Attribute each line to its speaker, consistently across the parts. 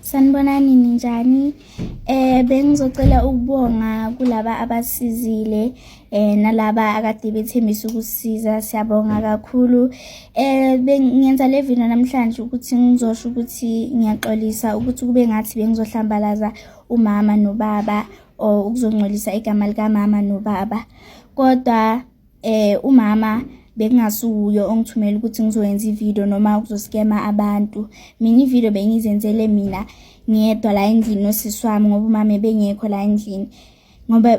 Speaker 1: Sanibonani ninjani? Bengizocela ukubonga kulaba abasizile nalaba akade bethembisa ukusisiza, siyabonga kakhulu. Bengenza le video namhlanje ukuthi ngizosho ukuthi ngiyaxolisa ukuthi kube ngathi bengizohlambalaza umama nobaba or ukuzongcolisa igama likamama nobaba. Kodwa umama bekungasuyo ongithumela ukuthi ngizoyenza ivideo noma ukuzoskema abantu. Mina ivideo bengizenzele mina ngedwa la endlini nosisi wami ngoba umama bengekho la endlini, ngoba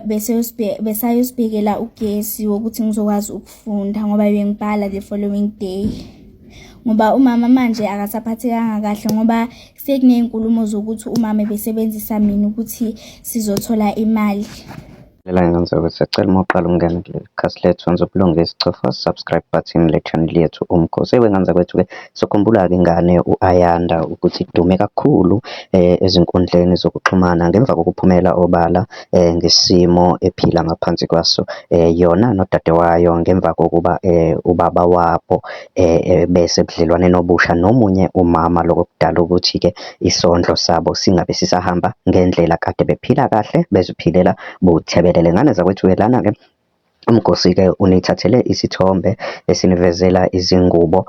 Speaker 1: besayosibhekela ugesi wokuthi ngizokwazi ukufunda ngoba bengibhala the following day. Ngoba umama manje akasaphathekanga kahle ngoba sekunezinkulumo zokuthi umama besebenzisa mina ukuthi sizothola imali.
Speaker 2: Ngenza ukuthi sicela uma uqala ukungena kuleli khasi lethu wenza ubulungisa, cofa subscribe button le channel yethu Umkhosi. Ngenza kwethu-ke sokhumbula-ke ingane u-Ayanda ukuthi idume kakhulu ezinkundleni zokuxhumana ngemva kokuphumela obala ngesimo ephila ngaphansi kwaso yona nodade wayo ngemva kokuba ubaba wabo bese budlelwane obusha nomunye umama lokudala ukuthi-ke isondlo sabo singabe sisahamba ngendlela kade bephila kahle beziphilela buthebelele. Ngane zakwethu-ke lana-ke Umkhosi-ke unithathele isithombe esinivezela izingubo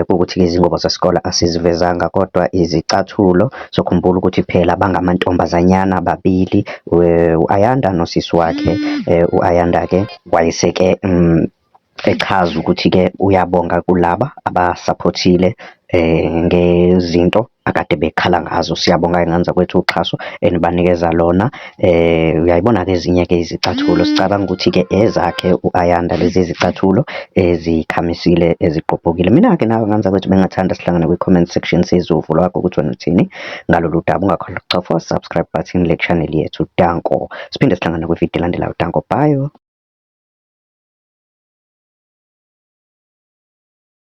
Speaker 2: kuwukuthi-ke izingubo zesikole asizivezanga kodwa izicathulo. Sokhumbula ukuthi phela bangamantombazanyana babili, u-Ayanda nosisi wakhe. U-Ayanda-ke wayeseke echaza ukuthi-ke uyabonga kulaba abasaphothile ngezinto akade bekhala ngazo. Siyabonga ngenza kwethu uxhaso enibanikeza lona. Uyayibona-ke ezinye-ke izicathulo sicabanga ukuthi-ke ezakhe u-Ayanda lezi zicathulo ezikhamisile ezigqobhokile. Mina-ke nawe ngenza kwethu bengathanda sihlangane kwi-comment section sizuvu lwakho ukuthi wena uthini ngalolu daba. Ungakhohlwa ukucofa subscribe button le channel yethu Danko. Siphinde sihlangane kwivideo elandelayo. Danko, bye.